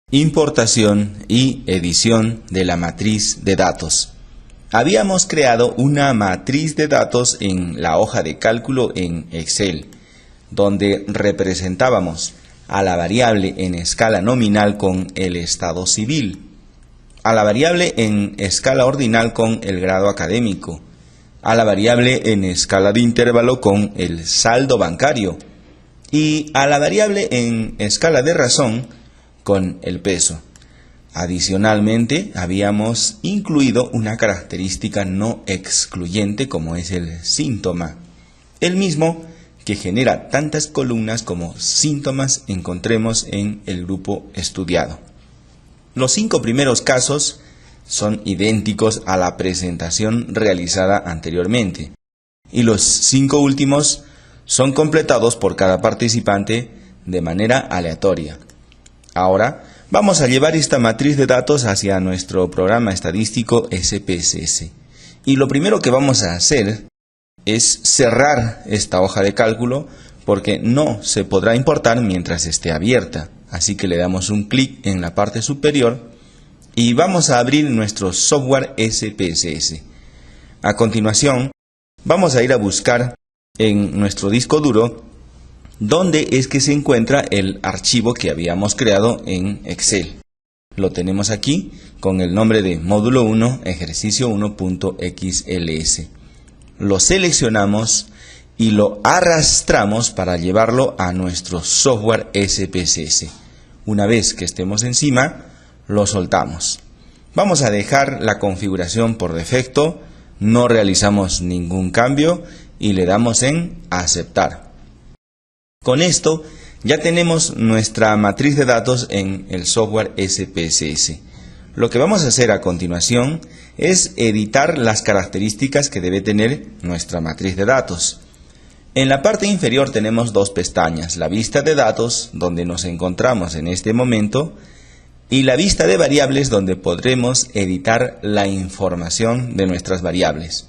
Importación y edición de la matriz de datos. Habíamos creado una matriz de datos en la hoja de cálculo en Excel, donde representábamos a la variable en escala nominal con el estado civil, a la variable en escala ordinal con el grado académico, a la variable en escala de intervalo con el saldo bancario y a la variable en escala de razón con el peso. Adicionalmente, habíamos incluido una característica no excluyente como es el síntoma, el mismo que genera tantas columnas como síntomas encontremos en el grupo estudiado. Los 5 primeros casos son idénticos a la presentación realizada anteriormente y los 5 últimos son completados por cada participante de manera aleatoria. Ahora vamos a llevar esta matriz de datos hacia nuestro programa estadístico SPSS. Y lo primero que vamos a hacer es cerrar esta hoja de cálculo porque no se podrá importar mientras esté abierta. Así que le damos un clic en la parte superior y vamos a abrir nuestro software SPSS. A continuación, vamos a ir a buscar en nuestro disco duro dónde es que se encuentra el archivo que habíamos creado en Excel. Lo tenemos aquí con el nombre de módulo 1 ejercicio 1.xls. Lo seleccionamos y lo arrastramos para llevarlo a nuestro software SPSS. Una vez que estemos encima, lo soltamos. Vamos a dejar la configuración por defecto, no realizamos ningún cambio y le damos en aceptar. Con esto ya tenemos nuestra matriz de datos en el software SPSS. Lo que vamos a hacer a continuación es editar las características que debe tener nuestra matriz de datos. En la parte inferior tenemos 2 pestañas, la vista de datos, donde nos encontramos en este momento, y la vista de variables, donde podremos editar la información de nuestras variables.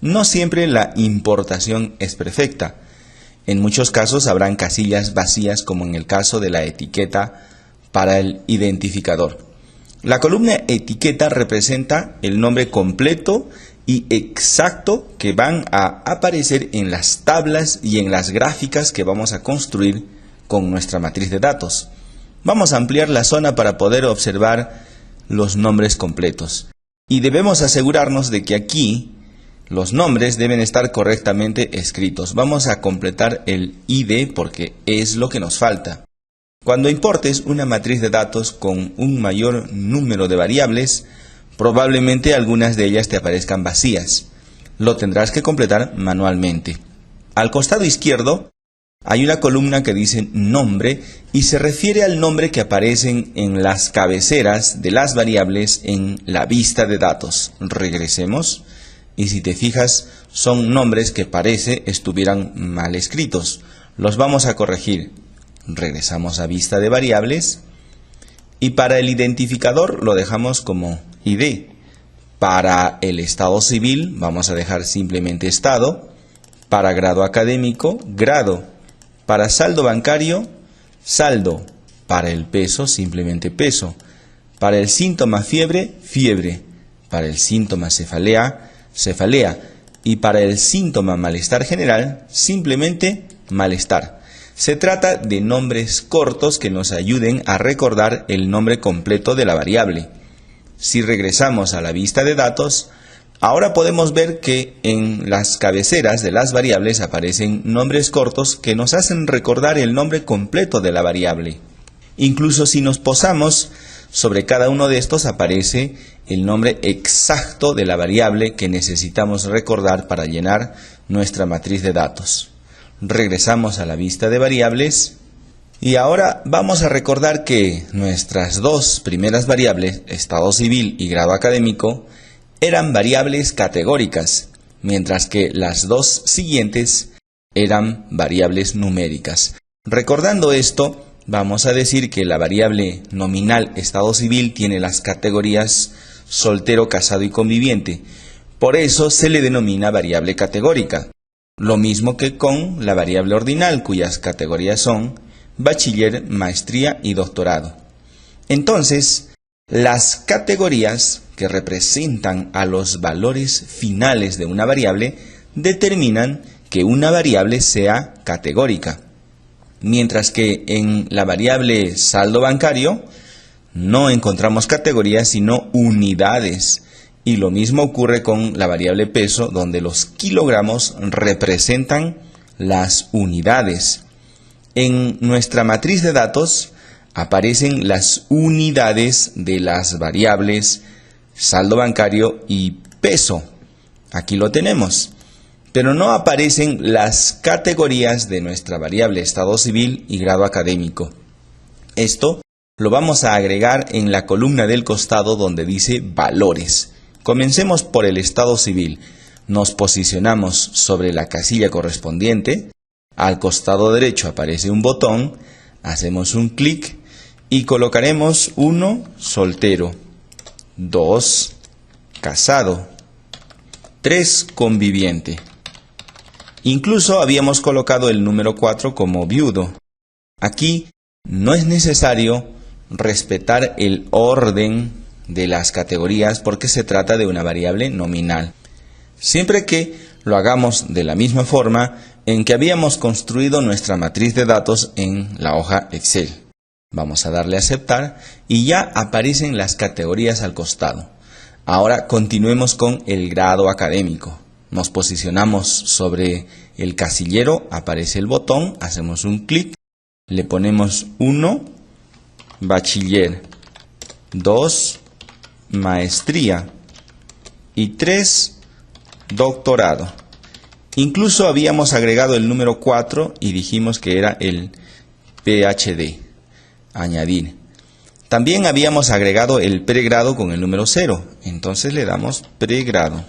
No siempre la importación es perfecta. En muchos casos habrán casillas vacías como en el caso de la etiqueta para el identificador. La columna etiqueta representa el nombre completo y exacto que van a aparecer en las tablas y en las gráficas que vamos a construir con nuestra matriz de datos. Vamos a ampliar la zona para poder observar los nombres completos. Y debemos asegurarnos de que aquí los nombres deben estar correctamente escritos. Vamos a completar el ID porque es lo que nos falta. Cuando importes una matriz de datos con un mayor número de variables, probablemente algunas de ellas te aparezcan vacías. Lo tendrás que completar manualmente. Al costado izquierdo hay una columna que dice nombre y se refiere al nombre que aparecen en las cabeceras de las variables en la vista de datos. Regresemos. Y si te fijas, son nombres que parece estuvieran mal escritos. Los vamos a corregir. Regresamos a vista de variables. Y para el identificador lo dejamos como ID. Para el estado civil vamos a dejar simplemente estado. Para grado académico, grado. Para saldo bancario, saldo. Para el peso, simplemente peso. Para el síntoma fiebre, fiebre. Para el síntoma cefalea, cefalea, y para el síntoma malestar general, simplemente malestar. Se trata de nombres cortos que nos ayuden a recordar el nombre completo de la variable. Si regresamos a la vista de datos, ahora podemos ver que en las cabeceras de las variables aparecen nombres cortos que nos hacen recordar el nombre completo de la variable. Incluso si nos posamos sobre cada uno de estos aparece el nombre exacto de la variable que necesitamos recordar para llenar nuestra matriz de datos. Regresamos a la vista de variables y ahora vamos a recordar que nuestras 2 primeras variables, estado civil y grado académico, eran variables categóricas, mientras que las 2 siguientes eran variables numéricas. Recordando esto, vamos a decir que la variable nominal estado civil tiene las categorías soltero, casado y conviviente. Por eso se le denomina variable categórica. Lo mismo que con la variable ordinal, cuyas categorías son bachiller, maestría y doctorado. Entonces, las categorías que representan a los valores finales de una variable determinan que una variable sea categórica, mientras que en la variable saldo bancario no encontramos categorías sino unidades, y lo mismo ocurre con la variable peso, donde los kilogramos representan las unidades. En nuestra matriz de datos aparecen las unidades de las variables saldo bancario y peso. Aquí lo tenemos. Pero no aparecen las categorías de nuestra variable estado civil y grado académico. Esto lo vamos a agregar en la columna del costado donde dice valores. Comencemos por el estado civil. Nos posicionamos sobre la casilla correspondiente. Al costado derecho aparece un botón. Hacemos un clic y colocaremos 1 soltero, 2 casado, 3 conviviente. Incluso habíamos colocado el número 4 como viudo. Aquí no es necesario respetar el orden de las categorías porque se trata de una variable nominal. Siempre que lo hagamos de la misma forma en que habíamos construido nuestra matriz de datos en la hoja Excel. Vamos a darle a aceptar y ya aparecen las categorías al costado. Ahora continuemos con el grado académico. Nos posicionamos sobre el casillero, aparece el botón, hacemos un clic, le ponemos 1, bachiller, 2, maestría y 3, doctorado. Incluso habíamos agregado el número 4 y dijimos que era el PhD. Añadir. También habíamos agregado el pregrado con el número 0. Entonces le damos pregrado.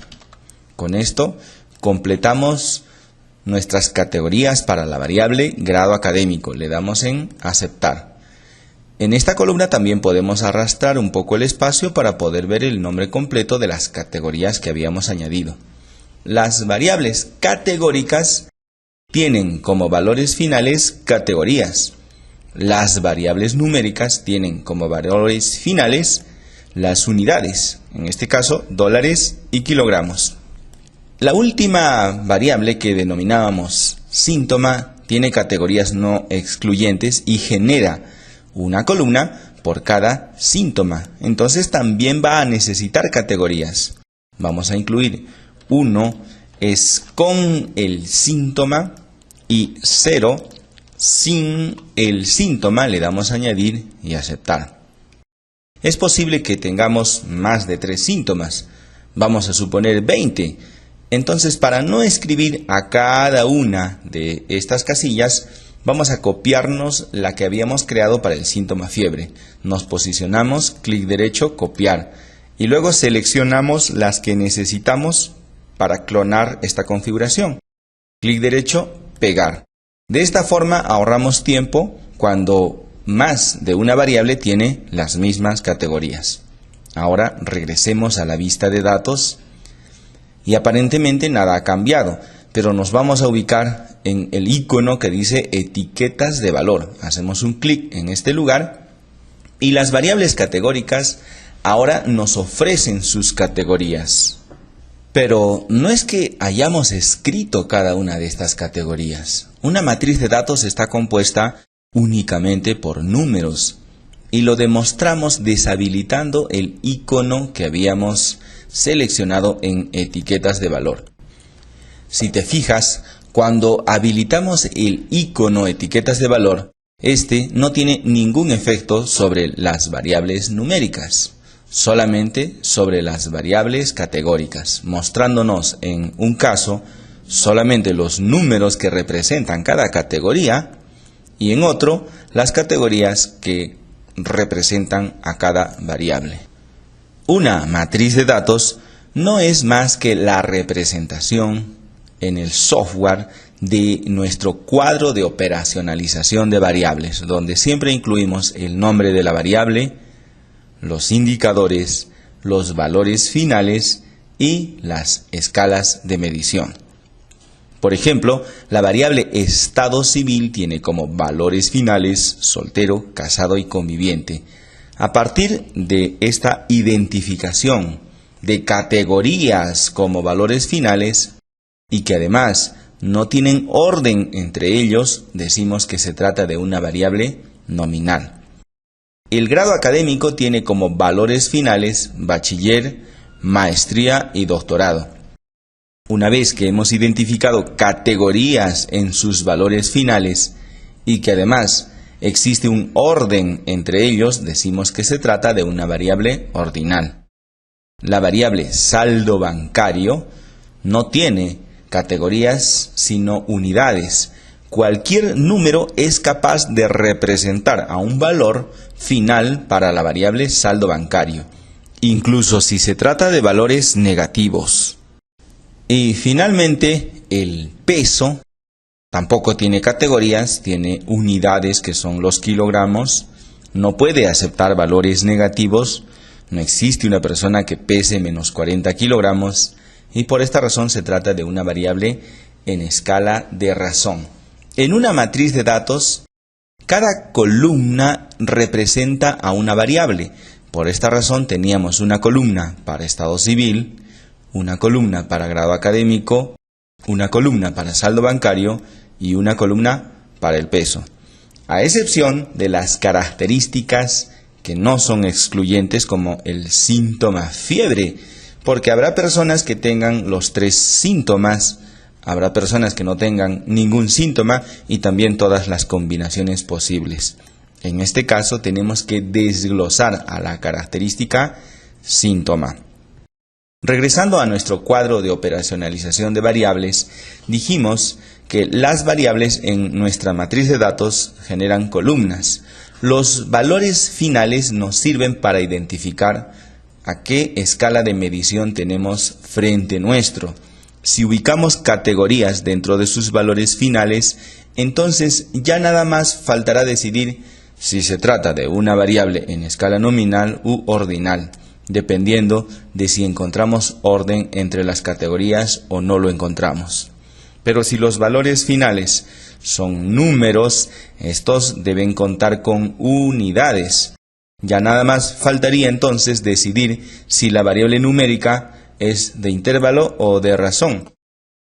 Con esto completamos nuestras categorías para la variable grado académico. Le damos en aceptar. En esta columna también podemos arrastrar un poco el espacio para poder ver el nombre completo de las categorías que habíamos añadido. Las variables categóricas tienen como valores finales categorías. Las variables numéricas tienen como valores finales las unidades, en este caso dólares y kilogramos. La última variable que denominábamos síntoma tiene categorías no excluyentes y genera una columna por cada síntoma. Entonces también va a necesitar categorías. Vamos a incluir 1 es con el síntoma y 0 sin el síntoma. Le damos a añadir y aceptar. Es posible que tengamos más de 3 síntomas. Vamos a suponer 20. Entonces, para no escribir a cada una de estas casillas, vamos a copiarnos la que habíamos creado para el síntoma fiebre. Nos posicionamos, clic derecho, copiar. Y luego seleccionamos las que necesitamos para clonar esta configuración. Clic derecho, pegar. De esta forma ahorramos tiempo cuando más de una variable tiene las mismas categorías. Ahora regresemos a la vista de datos y aparentemente nada ha cambiado, pero nos vamos a ubicar en el icono que dice etiquetas de valor. Hacemos un clic en este lugar y las variables categóricas ahora nos ofrecen sus categorías. Pero no es que hayamos escrito cada una de estas categorías. Una matriz de datos está compuesta únicamente por números y lo demostramos deshabilitando el icono que habíamos seleccionado en etiquetas de valor. Si te fijas, cuando habilitamos el icono etiquetas de valor, este no tiene ningún efecto sobre las variables numéricas, solamente sobre las variables categóricas, mostrándonos en un caso solamente los números que representan cada categoría y en otro las categorías que representan a cada variable. Una matriz de datos no es más que la representación en el software de nuestro cuadro de operacionalización de variables, donde siempre incluimos el nombre de la variable, los indicadores, los valores finales y las escalas de medición. Por ejemplo, la variable estado civil tiene como valores finales soltero, casado y conviviente. A partir de esta identificación de categorías como valores finales y que además no tienen orden entre ellos, decimos que se trata de una variable nominal. El grado académico tiene como valores finales bachiller, maestría y doctorado. Una vez que hemos identificado categorías en sus valores finales y que además existe un orden entre ellos, decimos que se trata de una variable ordinal. La variable saldo bancario no tiene categorías sino unidades. Cualquier número es capaz de representar a un valor final para la variable saldo bancario, incluso si se trata de valores negativos. Y finalmente, el peso tampoco tiene categorías, tiene unidades que son los kilogramos, no puede aceptar valores negativos, no existe una persona que pese menos 40 kilogramos y por esta razón se trata de una variable en escala de razón. En una matriz de datos, cada columna representa a una variable. Por esta razón teníamos una columna para estado civil, una columna para grado académico, una columna para saldo bancario y una columna para el peso. A excepción de las características que no son excluyentes como el síntoma fiebre, porque habrá personas que tengan los 3 síntomas, habrá personas que no tengan ningún síntoma y también todas las combinaciones posibles. En este caso tenemos que desglosar a la característica síntoma. Regresando a nuestro cuadro de operacionalización de variables, dijimos que las variables en nuestra matriz de datos generan columnas. Los valores finales nos sirven para identificar a qué escala de medición tenemos frente nuestro. Si ubicamos categorías dentro de sus valores finales, entonces ya nada más faltará decidir si se trata de una variable en escala nominal u ordinal, dependiendo de si encontramos orden entre las categorías o no lo encontramos. Pero si los valores finales son números, estos deben contar con unidades. Ya nada más faltaría entonces decidir si la variable numérica es de intervalo o de razón.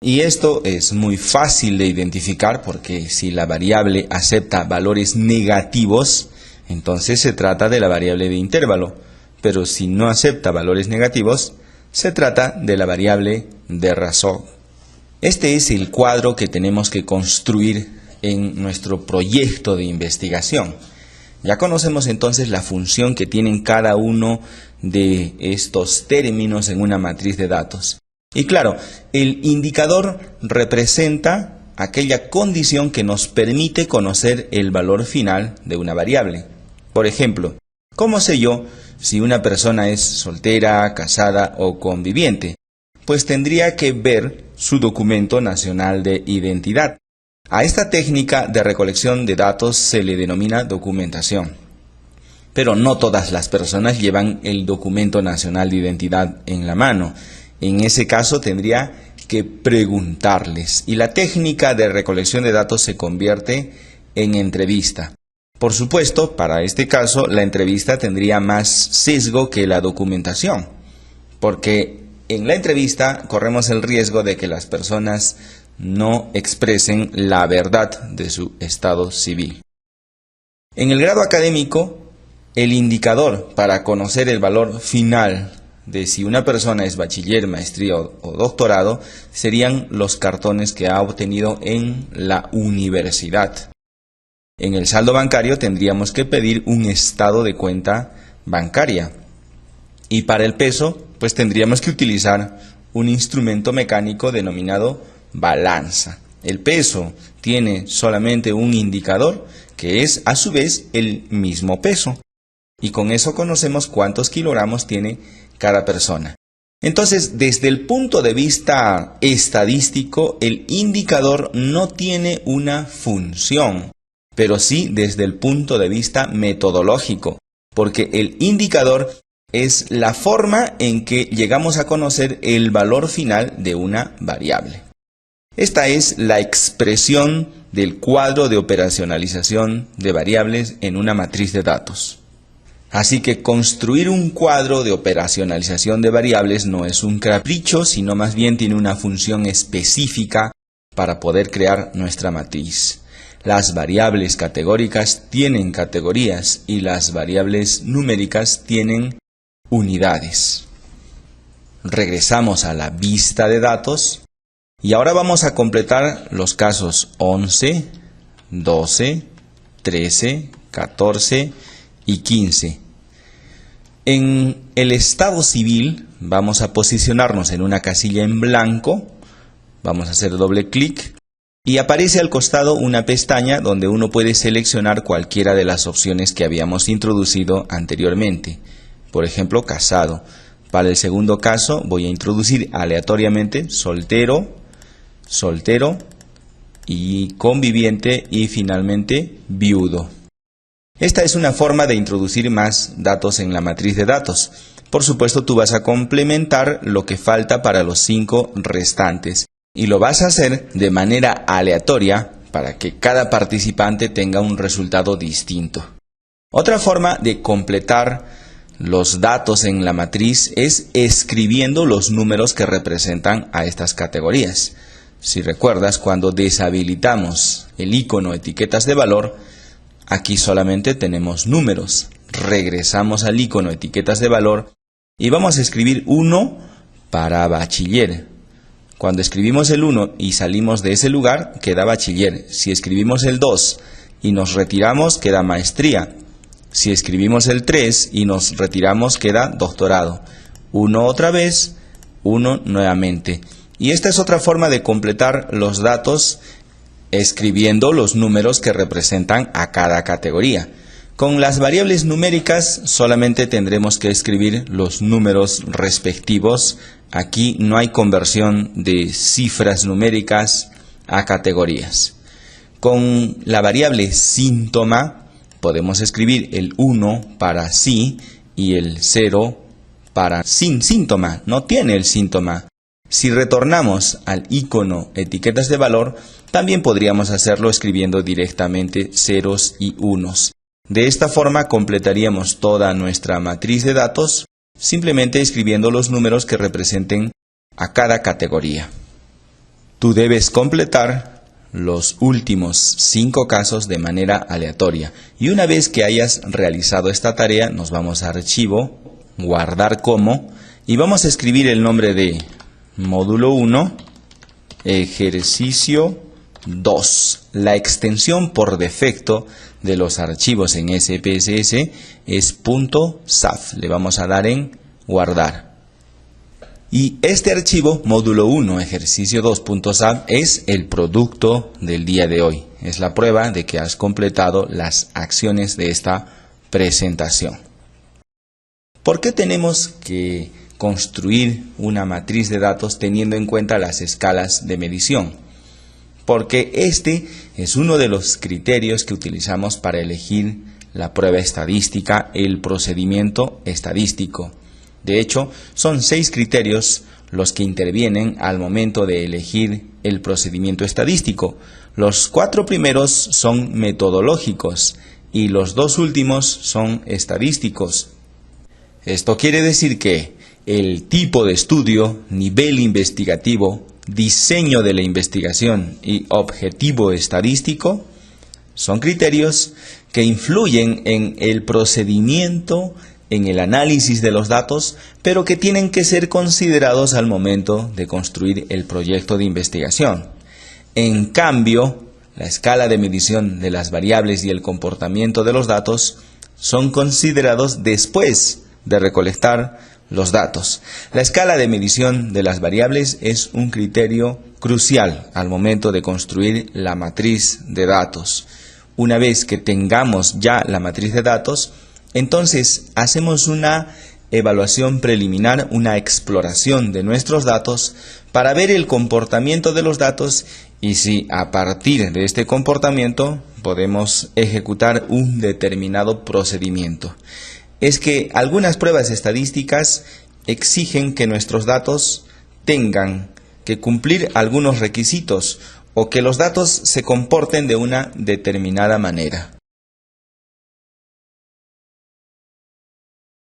Y esto es muy fácil de identificar porque si la variable acepta valores negativos, entonces se trata de la variable de intervalo. Pero si no acepta valores negativos, se trata de la variable de razón. Este es el cuadro que tenemos que construir en nuestro proyecto de investigación. Ya conocemos entonces la función que tienen cada uno de estos términos en una matriz de datos. Y claro, el indicador representa aquella condición que nos permite conocer el valor final de una variable. Por ejemplo, ¿cómo sé yo si una persona es soltera, casada o conviviente? Pues tendría que ver su documento nacional de identidad. A esta técnica de recolección de datos se le denomina documentación. Pero no todas las personas llevan el documento nacional de identidad en la mano. En ese caso tendría que preguntarles. Y la técnica de recolección de datos se convierte en entrevista. Por supuesto, para este caso, la entrevista tendría más sesgo que la documentación. Porque en la entrevista corremos el riesgo de que las personas no expresen la verdad de su estado civil. En el grado académico, el indicador para conocer el valor final de si una persona es bachiller, maestría o doctorado serían los cartones que ha obtenido en la universidad. En el saldo bancario tendríamos que pedir un estado de cuenta bancaria. Y para el peso, pues tendríamos que utilizar un instrumento mecánico denominado balanza. El peso tiene solamente un indicador que es a su vez el mismo peso. Y con eso conocemos cuántos kilogramos tiene cada persona. Entonces, desde el punto de vista estadístico, el indicador no tiene una función, pero sí desde el punto de vista metodológico, porque el indicador es la forma en que llegamos a conocer el valor final de una variable. Esta es la expresión del cuadro de operacionalización de variables en una matriz de datos. Así que construir un cuadro de operacionalización de variables no es un capricho, sino más bien tiene una función específica para poder crear nuestra matriz. Las variables categóricas tienen categorías y las variables numéricas tienen unidades. Regresamos a la vista de datos y ahora vamos a completar los casos 11, 12, 13, 14 y 15. En el estado civil vamos a posicionarnos en una casilla en blanco, vamos a hacer doble clic y aparece al costado una pestaña donde uno puede seleccionar cualquiera de las opciones que habíamos introducido anteriormente. Por ejemplo, casado. Para el segundo caso voy a introducir aleatoriamente soltero, soltero y conviviente y finalmente viudo. Esta es una forma de introducir más datos en la matriz de datos. Por supuesto, tú vas a complementar lo que falta para los 5 restantes y lo vas a hacer de manera aleatoria para que cada participante tenga un resultado distinto. Otra forma de completar los datos en la matriz es escribiendo los números que representan a estas categorías. Si recuerdas, cuando deshabilitamos el icono etiquetas de valor, aquí solamente tenemos números. Regresamos al icono etiquetas de valor y vamos a escribir 1 para bachiller. Cuando escribimos el 1 y salimos de ese lugar, queda bachiller. Si escribimos el 2 y nos retiramos, queda maestría. Si escribimos el 3 y nos retiramos, queda doctorado. 1 otra vez, 1 nuevamente. Y esta es otra forma de completar los datos escribiendo los números que representan a cada categoría. Con las variables numéricas solamente tendremos que escribir los números respectivos. Aquí no hay conversión de cifras numéricas a categorías. Con la variable síntoma podemos escribir el 1 para sí y el 0 para sin síntoma. No tiene el síntoma. Si retornamos al icono etiquetas de valor, también podríamos hacerlo escribiendo directamente ceros y unos. De esta forma completaríamos toda nuestra matriz de datos simplemente escribiendo los números que representen a cada categoría. Tú debes completar los últimos 5 casos de manera aleatoria. Y una vez que hayas realizado esta tarea, nos vamos a archivo, guardar como, y vamos a escribir el nombre de módulo 1, ejercicio 2. La extensión por defecto de los archivos en SPSS es .saf. Le vamos a dar en guardar. Y este archivo, módulo 1, ejercicio 2.saf, es el producto del día de hoy. Es la prueba de que has completado las acciones de esta presentación. ¿Por qué tenemos que construir una matriz de datos teniendo en cuenta las escalas de medición? Porque este es uno de los criterios que utilizamos para elegir la prueba estadística, el procedimiento estadístico. De hecho, son 6 criterios los que intervienen al momento de elegir el procedimiento estadístico. Los 4 primeros son metodológicos y los 2 últimos son estadísticos. Esto quiere decir que el tipo de estudio, nivel investigativo, diseño de la investigación y objetivo estadístico son criterios que influyen en el procedimiento, en el análisis de los datos, pero que tienen que ser considerados al momento de construir el proyecto de investigación. En cambio, la escala de medición de las variables y el comportamiento de los datos son considerados después de recolectar los datos. La escala de medición de las variables es un criterio crucial al momento de construir la matriz de datos. Una vez que tengamos ya la matriz de datos, entonces hacemos una evaluación preliminar, una exploración de nuestros datos para ver el comportamiento de los datos y si a partir de este comportamiento podemos ejecutar un determinado procedimiento. Es que algunas pruebas estadísticas exigen que nuestros datos tengan que cumplir algunos requisitos o que los datos se comporten de una determinada manera.